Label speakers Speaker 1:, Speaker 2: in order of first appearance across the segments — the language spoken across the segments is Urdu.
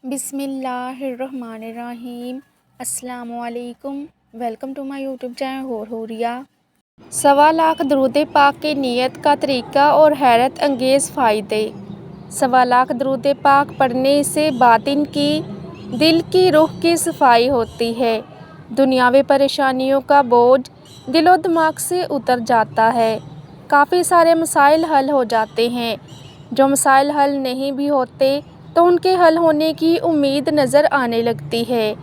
Speaker 1: بسم اللہ الرحمن الرحیم۔ السلام علیکم۔ Welcome to my YouTube channel Huriya. 1.25 درود پاک کی نیت کا طریقہ اور حیرت انگیز فائدے۔ 1.25 درود پاک پڑھنے سے باطن کی، دل کی، روح کی صفائی ہوتی ہے۔ دنیاوی پریشانیوں کا بوجھ دل و دماغ سے اتر جاتا ہے۔ کافی سارے مسائل حل ہو جاتے ہیں۔ جو مسائل حل نہیں بھی ہوتے تو ان کے حل ہونے کی امید نظر آنے لگتی ہے،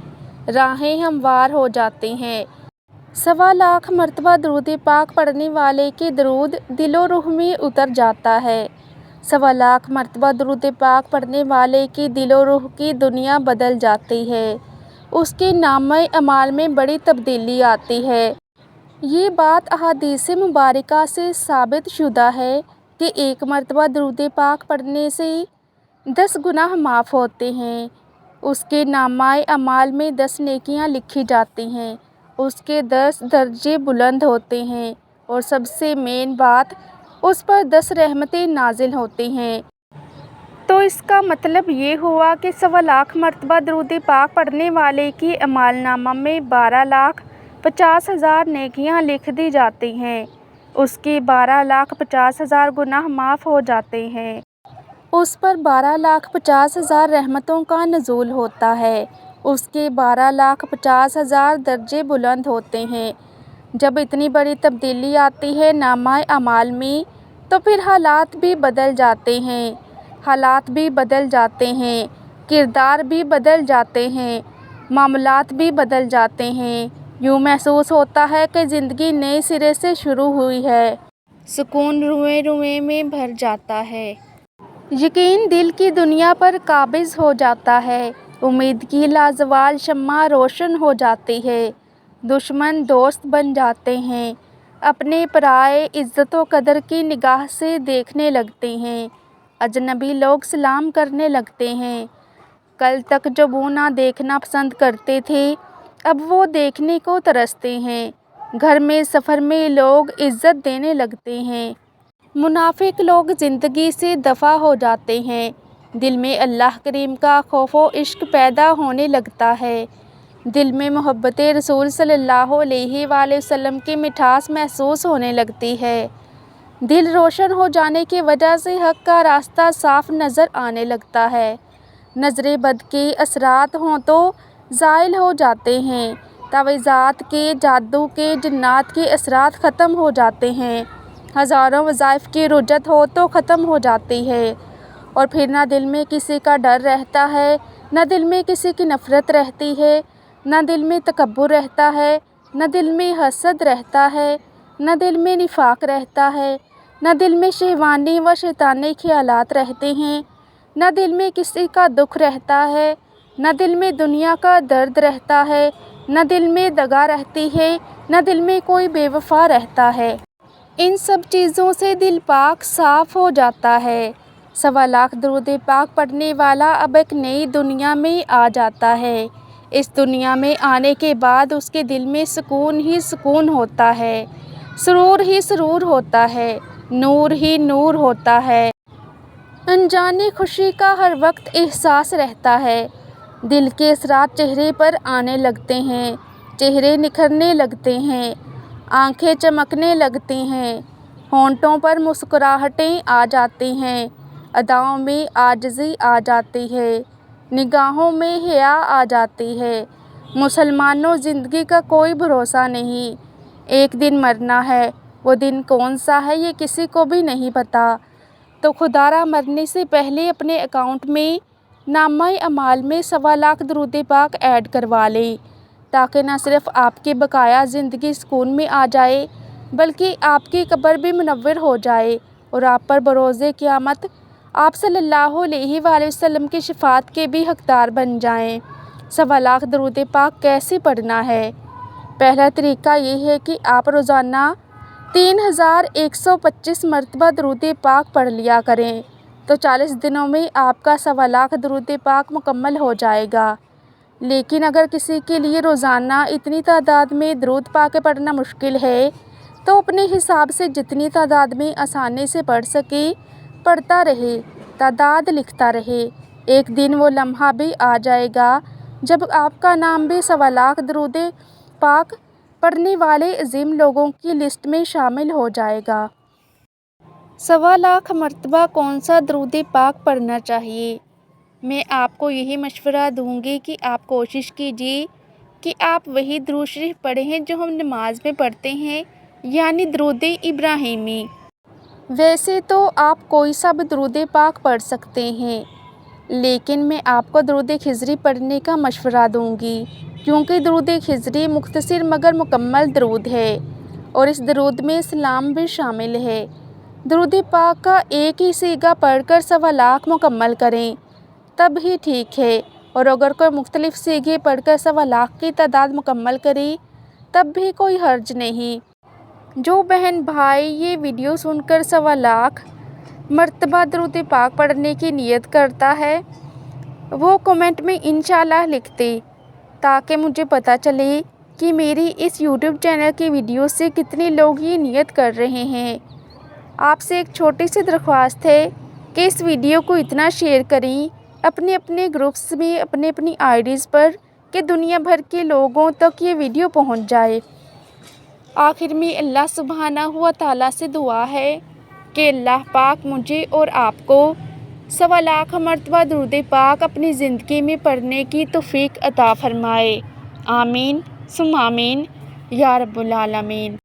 Speaker 1: راہیں ہموار ہو جاتی ہیں۔ 1.25 مرتبہ درود پاک پڑھنے والے کے درود دل و روح میں اتر جاتا ہے۔ 1.25 مرتبہ درود پاک پڑھنے والے کی دل و روح کی دنیا بدل جاتی ہے، اس کے نامہ اعمال میں بڑی تبدیلی آتی ہے۔ یہ بات احادیث مبارکہ سے ثابت شدہ ہے کہ 1 مرتبہ درود پاک پڑھنے سے 10 گناہ معاف ہوتے ہیں، اس کے نامہ اعمال میں 10 نیکیاں لکھی جاتی ہیں، اس کے 10 درجے بلند ہوتے ہیں اور سب سے مین بات، اس پر 10 رحمتیں نازل ہوتی ہیں۔ تو اس کا مطلب یہ ہوا کہ 1.25 مرتبہ درود پاک پڑھنے والے کی اعمال نامہ میں 12,50,000 نیکیاں لکھ دی جاتی ہیں، اس کے 12,50,000 گناہ معاف ہو جاتے ہیں، اس پر 12,50,000 رحمتوں کا نزول ہوتا ہے، اس کے 12,50,000 درجے بلند ہوتے ہیں۔ جب اتنی بڑی تبدیلی آتی ہے نامہ اعمال میں تو پھر حالات بھی بدل جاتے ہیں، حالات بھی بدل جاتے ہیں، کردار بھی بدل جاتے ہیں، معاملات بھی بدل جاتے ہیں، یوں محسوس ہوتا ہے کہ زندگی نئے سرے سے شروع ہوئی ہے۔ سکون روئیں روئیں میں بھر جاتا ہے۔ یقین دل کی دنیا پر قابض ہو جاتا ہے۔ امید کی لازوال شمع روشن ہو جاتی ہے۔ دشمن دوست بن جاتے ہیں۔ اپنے پرائے عزت و قدر کی نگاہ سے دیکھنے لگتے ہیں۔ اجنبی لوگ سلام کرنے لگتے ہیں۔ کل تک جو منہ نہ دیکھنا پسند کرتے تھے اب وہ دیکھنے کو ترستے ہیں۔ گھر میں سفر میں لوگ عزت دینے لگتے ہیں۔ منافق لوگ زندگی سے دفع ہو جاتے ہیں۔ دل میں اللہ کریم کا خوف و عشق پیدا ہونے لگتا ہے۔ دل میں محبت رسول صلی اللہ علیہ وآلہ وسلم کی مٹھاس محسوس ہونے لگتی ہے۔ دل روشن ہو جانے کی وجہ سے حق کا راستہ صاف نظر آنے لگتا ہے۔ نظر بد کے اثرات ہوں تو زائل ہو جاتے ہیں، تعویذات کے، جادو کے، جنات کے اثرات ختم ہو جاتے ہیں، ہزاروں وظائف کی رجت ہو تو ختم ہو جاتی ہے، اور پھر نہ دل میں کسی کا ڈر رہتا ہے، نہ دل میں کسی کی نفرت رہتی ہے، نہ دل میں تکبر رہتا ہے، نہ دل میں حسد رہتا ہے، نہ دل میں نفاق رہتا ہے، نہ دل میں شہوانی و شیطانی خیالات رہتے ہیں، نہ دل میں کسی کا دکھ رہتا ہے، نہ دل میں دنیا کا درد رہتا ہے، نہ دل میں دغا رہتی ہے، نہ دل میں کوئی بے وفا رہتا ہے۔ ان سب چیزوں سے دل پاک صاف ہو جاتا ہے۔ 1.25 درود پاک پڑھنے والا اب ایک نئی دنیا میں آ جاتا ہے۔ اس دنیا میں آنے کے بعد اس کے دل میں سکون ہی سکون ہوتا ہے، سرور ہی سرور ہوتا ہے، نور ہی نور ہوتا ہے۔ انجانی خوشی کا ہر وقت احساس رہتا ہے۔ دل کے اثرات چہرے پر آنے لگتے ہیں، چہرے نکھرنے لگتے ہیں، آنکھیں چمکنے لگتی ہیں، ہونٹوں پر مسکراہٹیں آ جاتی ہیں، اداؤں میں عاجزی آ جاتی ہے، نگاہوں میں حیا آ جاتی ہے۔ مسلمانوں، زندگی کا کوئی بھروسہ نہیں، ایک دن مرنا ہے، وہ دن کون سا ہے یہ کسی کو بھی نہیں پتہ، تو خدارا مرنے سے پہلے اپنے اکاؤنٹ میں نامہ اعمال میں 1.25 درود پاک ایڈ کروا لیں، تاکہ نہ صرف آپ کی بقایا زندگی سکون میں آ جائے بلکہ آپ کی قبر بھی منور ہو جائے اور آپ پر بروز قیامت آپ صلی اللہ علیہ وآلہ وسلم کی شفاعت کے بھی حقدار بن جائیں۔ 1.25 درود پاک کیسے پڑھنا ہے؟ پہلا طریقہ یہ ہے کہ آپ روزانہ 3,125 مرتبہ درود پاک پڑھ لیا کریں، تو 40 دنوں میں آپ کا 1.25 درود پاک مکمل ہو جائے گا۔ لیکن اگر کسی کے لیے روزانہ اتنی تعداد میں درود پاک پڑھنا مشکل ہے تو اپنے حساب سے جتنی تعداد میں آسانی سے پڑھ سکے پڑھتا رہے، تعداد لکھتا رہے۔ ایک دن وہ لمحہ بھی آ جائے گا جب آپ کا نام بھی 1.25 درود پاک پڑھنے والے عظیم لوگوں کی لسٹ میں شامل ہو جائے گا۔ 1.25 مرتبہ کون سا درود پاک پڑھنا چاہیے؟ میں آپ کو یہی مشورہ دوں گی کہ آپ کوشش کیجیے کہ آپ وہی درود شریف پڑھیں جو ہم نماز میں پڑھتے ہیں، یعنی درود ابراہیمی۔ ویسے تو آپ کوئی سا بھی درود پاک پڑھ سکتے ہیں، لیکن میں آپ کو درود خضری پڑھنے کا مشورہ دوں گی، کیونکہ درود خضری مختصر مگر مکمل درود ہے اور اس درود میں سلام بھی شامل ہے۔ درود پاک کا ایک ہی صیغہ پڑھ کر 1.25 مکمل کریں تب ہی ٹھیک ہے، اور اگر کوئی مختلف صیغے پڑھ کر 1.25 کی تعداد مکمل کرے تب بھی کوئی حرج نہیں۔ جو بہن بھائی یہ ویڈیو سن کر 1.25 مرتبہ درود پاک پڑھنے کی نیت کرتا ہے وہ کمنٹ میں انشاءاللہ لکھ دے، تاکہ مجھے پتہ چلے کہ میری اس یوٹیوب چینل کی ویڈیو سے کتنے لوگ یہ نیت کر رہے ہیں۔ آپ سے ایک چھوٹی سی درخواست ہے کہ اس ویڈیو کو اتنا شیئر کریں اپنے گروپس میں، اپنی آئی ڈیز پر، کہ دنیا بھر کے لوگوں تک یہ ویڈیو پہنچ جائے۔ آخر میں اللہ سبحانہ و تعالیٰ سے دعا ہے کہ اللہ پاک مجھے اور آپ کو 1.25 مرتبہ درود پاک اپنی زندگی میں پڑھنے کی توفیق عطا فرمائے۔ آمین ثم آمین یا رب العالمین۔